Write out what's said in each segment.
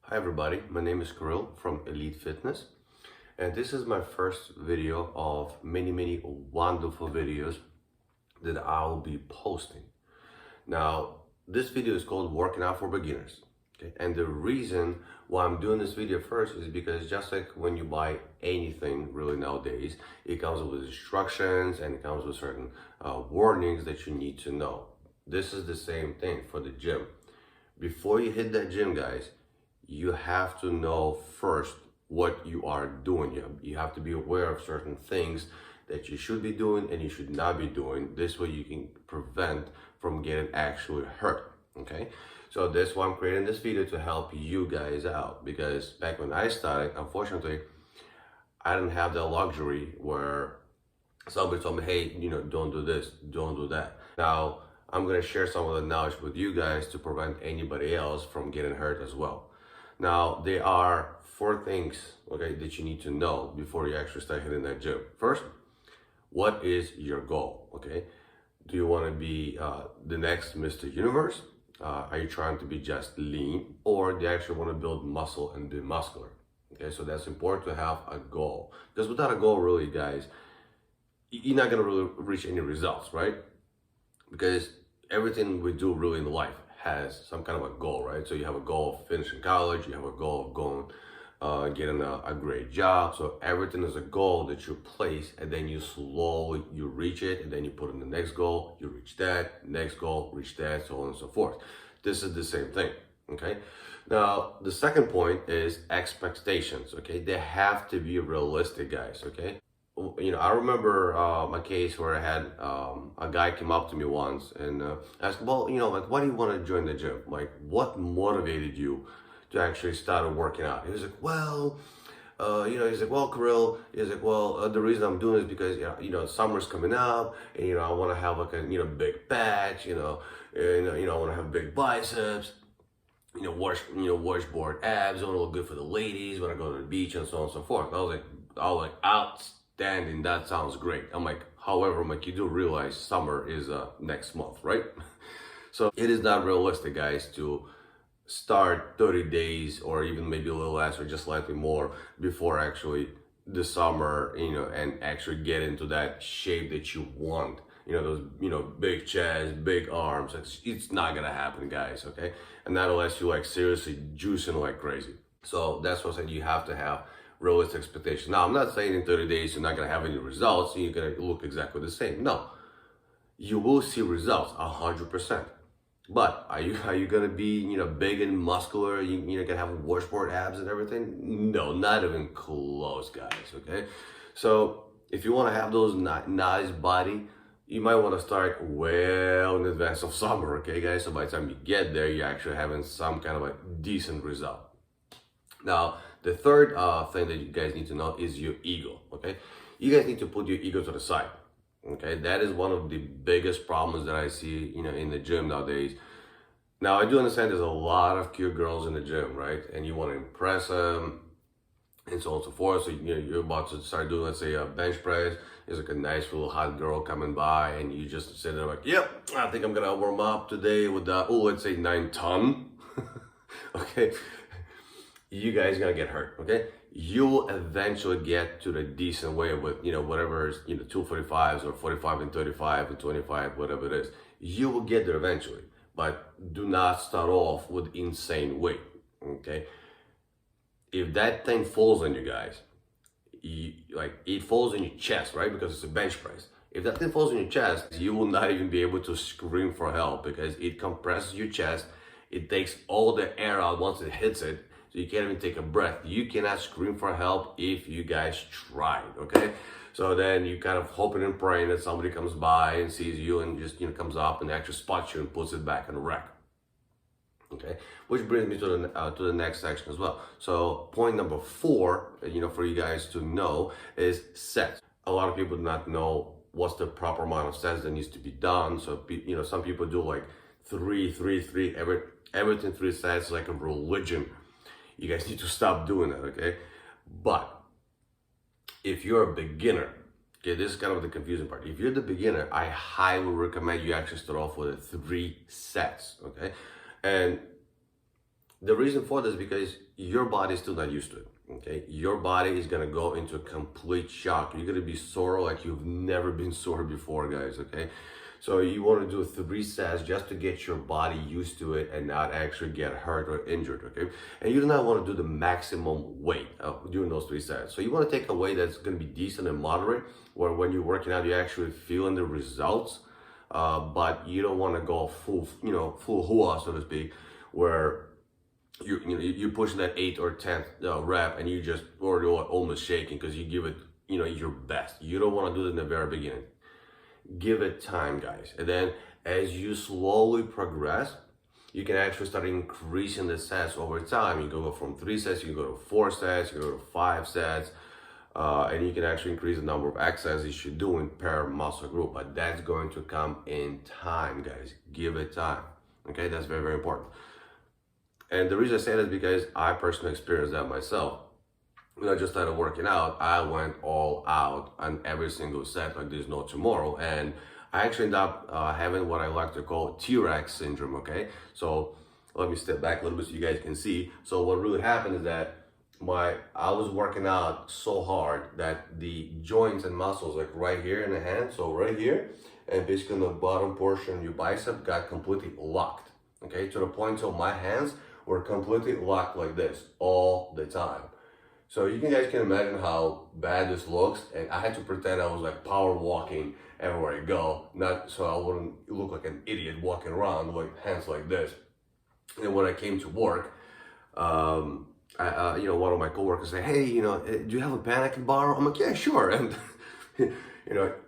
Hi everybody, my name is Kirill from Elite Fitness, and this is my first video of many wonderful videos that I'll be posting. Now, this video is called Working Out for Beginners. Okay? And the reason why I'm doing this video first is because just like when you buy anything really nowadays, it comes with instructions and it comes with certain warnings that you need to know. This is the same thing for the gym. Before you hit that gym, guys, you have to know first what you are doing. You have to be aware of certain things that you should be doing and you should not be doing. This way you can prevent from getting actually hurt. Okay, so that's why I'm creating this video, to help you guys out, because back when I started, unfortunately, I didn't have the luxury where somebody told me, hey, don't do this, don't do that. Now I'm going to share some of the knowledge with you guys to prevent anybody else from getting hurt as well. Now, there are 4 things, okay, that you need to know before you actually start hitting that gym. First, what is your goal, okay? Do you want to be the next Mr. Universe? Are you trying to be just lean, or do you actually want to build muscle and be muscular? Okay, so that's important to have a goal, because without a goal, really, guys, you're not going to really reach any results, right? Because everything we do really in life has some kind of a goal, right? So you have a goal of finishing college, you have a goal of going, getting a great job. So everything is a goal that you place, and then you slowly, you reach it, and then you put in the next goal, you reach that, next goal, reach that, so on and so forth. This is the same thing, okay? Now, the second point is expectations, okay? They have to be realistic, guys, okay? I remember a case where I had a guy come up to me once and asked, well, like, why do you want to join the gym? Like, what motivated you to actually start working out? He was like, well, he's like, well, Kirill, he's like, well, the reason I'm doing it is because, summer's coming up, and, I want to have like a, big patch, and, I want to have big biceps, washboard abs, I want to look good for the ladies when I go to the beach, and so on and so forth. I was like, outstanding, that sounds great. I'm like, however, you do realize summer is next month, right? So it is not realistic, guys, to start 30 days or even maybe a little less or just slightly more before actually the summer, and actually get into that shape that you want. Those, big chest, big arms. It's not gonna happen, guys, okay? And not unless you like seriously juicing like crazy. So that's what I said, you have to have realistic expectations. Now, I'm not saying in 30 days you're not gonna have any results and you're gonna look exactly the same. No, you will see results 100%. But are you gonna be big and muscular? You're gonna have washboard abs and everything? No, not even close, guys. Okay, so if you want to have those nice body, you might want to start well in advance of summer. Okay, guys. So by the time you get there, you're actually having some kind of a decent result. Now, the third thing that you guys need to know is your ego. Okay, you guys need to put your ego to the side. Okay, that is one of the biggest problems that I see, in the gym nowadays. Now, I do understand there's a lot of cute girls in the gym, right? And you want to impress them and so on and so forth. So, you're about to start doing, let's say, a bench press. There's like a nice little hot girl coming by, and you just sit there like, yep, I think I'm going to warm up today with, let's say 9 ton. Okay. You guys are going to get hurt, okay? You will eventually get to the decent weight with, whatever is, 245s or 45 and 35 and 25, whatever it is. You will get there eventually, but do not start off with insane weight, okay? If that thing falls on you guys, it falls in your chest, right? Because it's a bench press. If that thing falls in your chest, you will not even be able to scream for help because it compresses your chest. It takes all the air out once it hits it. So you can't even take a breath. You cannot scream for help if you guys tried, okay? So then you kind of hoping and praying that somebody comes by and sees you and just, comes up and actually spots you and puts it back in the rack. Okay, which brings me to the next section as well. So point number 4, for you guys to know is sets. A lot of people do not know what's the proper amount of sets that needs to be done. So, some people do like 3, everything 3 sets, like a religion. You guys need to stop doing that, okay? But if you're a beginner, okay, this is kind of the confusing part. If you're the beginner, I highly recommend you actually start off with 3 sets, okay? And The reason for this is because your body is still not used to it. Okay, your body is gonna go into a complete shock. You're gonna be sore like you've never been sore before, guys. Okay, so you want to do 3 sets just to get your body used to it and not actually get hurt or injured. Okay, and you do not want to do the maximum weight during those 3 sets. So you want to take a weight that's gonna be decent and moderate, where when you're working out, you're actually feeling the results. But you don't want to go full, full hoo-ah, so to speak, where you push that 8th or 10th rep and you just already almost shaking because you give it your best. You don't want to do it in the very beginning. Give it time, guys, and then as you slowly progress, you can actually start increasing the sets over time. You go from 3 sets, you go to 4 sets, you go to 5 sets, and you can actually increase the number of exercises you're doing per muscle group. But that's going to come in time, guys. Give it time. Okay, that's very, very important. And the reason I say that is because I personally experienced that myself. When I just started working out, I went all out on every single set like there's no tomorrow. And I actually ended up having what I like to call TRex Syndrome, okay? So let me step back a little bit so you guys can see. So what really happened is that I was working out so hard that the joints and muscles, like right here in the hand, so right here, and basically in the bottom portion of your bicep got completely locked, okay? To the point so my hands were completely locked like this all the time. So you guys can imagine how bad this looks, and I had to pretend I was like power walking everywhere I go, not so I wouldn't look like an idiot walking around with hands like this. And when I came to work, one of my coworkers said, "Hey, do you have a pen I can borrow?" I'm like, "Yeah, sure." And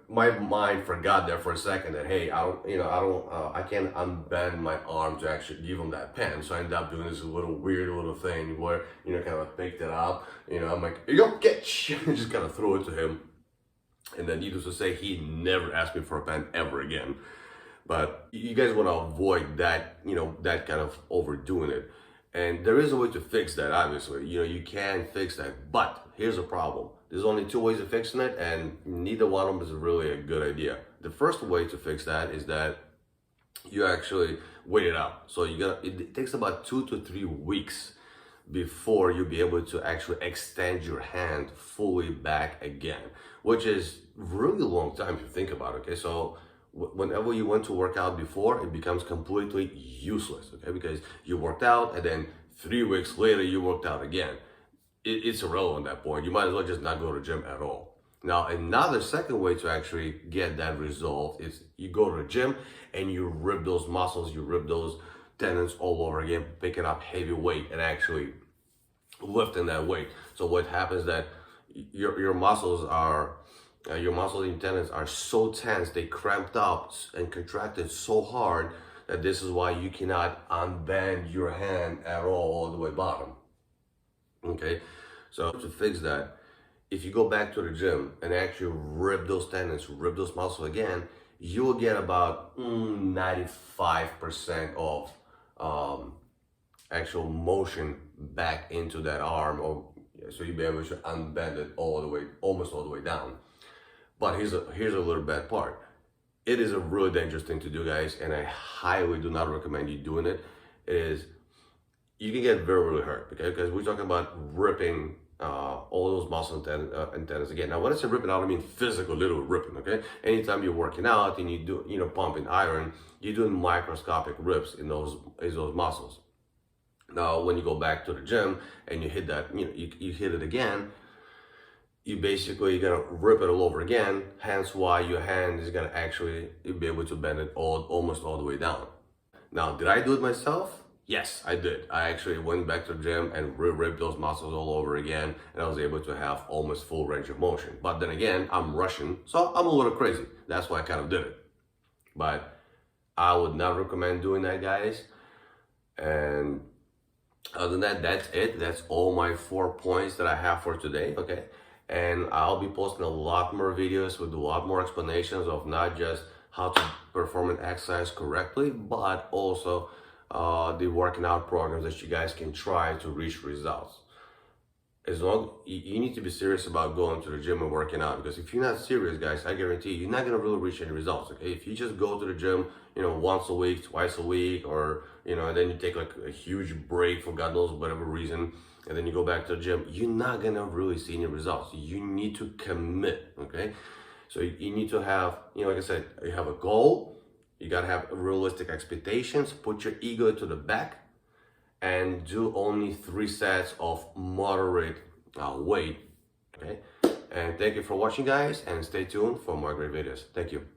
my mind forgot there for a second that, hey, I can't unbend my arm to actually give him that pen. So I ended up doing this weird little thing where, kind of picked it up. I'm like, "Here you go, catch!" And just kind of threw it to him. And then needless to say, he never asked me for a pen ever again. But you guys want to avoid that, that kind of overdoing it. And there is a way to fix that, obviously. You can fix that. But here's the problem. There's only 2 ways of fixing it, and neither one of them is really a good idea. The first way to fix that is that you actually wait it out. So it takes about 2 to 3 weeks before you'll be able to actually extend your hand fully back again, which is really a long time if you think about it, okay? So whenever you went to work out before, it becomes completely useless, okay? Because you worked out and then 3 weeks later you worked out again. It's irrelevant at that point. You might as well just not go to the gym at all. Now, another second way to actually get that result is you go to the gym and you rip those muscles, you rip those tendons all over again, picking up heavy weight and actually lifting that weight. So what happens is that your muscles and tendons are so tense, they cramped up and contracted so hard that this is why you cannot unbend your hand at all the way bottom. Okay, so to fix that, if you go back to the gym and actually rip those tendons, rip those muscles again, you will get about 95% of actual motion back into that arm, so you'll be able to unbend it almost all the way down. But here's a little bad part. It is a really dangerous thing to do, guys, and I highly do not recommend you doing it. You can get very, really hurt, okay? Because we're talking about ripping all those muscles and tendons again. Now, when I say ripping, I don't mean physical, literal ripping, okay? Anytime you're working out and you do, pumping iron, you're doing microscopic rips in those muscles. Now, when you go back to the gym and you hit that, you hit it again, you're gonna rip it all over again. Hence why your hand is gonna actually be able to bend it almost all the way down. Now, did I do it myself? Yes, I did. I actually went back to the gym and ripped those muscles all over again, and I was able to have almost full range of motion. But then again, I'm Russian, so I'm a little crazy. That's why I kind of did it. But I would not recommend doing that, guys. And other than that, that's it. That's all my 4 points that I have for today, okay? And I'll be posting a lot more videos with a lot more explanations of not just how to perform an exercise correctly, but also the working out programs that you guys can try to reach results. as long you need to be serious about going to the gym and working out, because if you're not serious, guys, I guarantee you're not gonna really reach any results. Okay, if you just go to the gym, once a week, twice a week, or and then you take like a huge break for God knows whatever reason, and then you go back to the gym, you're not gonna really see any results. You need to commit. Okay, so you need to have, like I said, you have a goal. You gotta have realistic expectations. Put your ego to the back and do only 3 sets of moderate weight. Okay, and thank you for watching, guys, and stay tuned for more great videos. Thank you.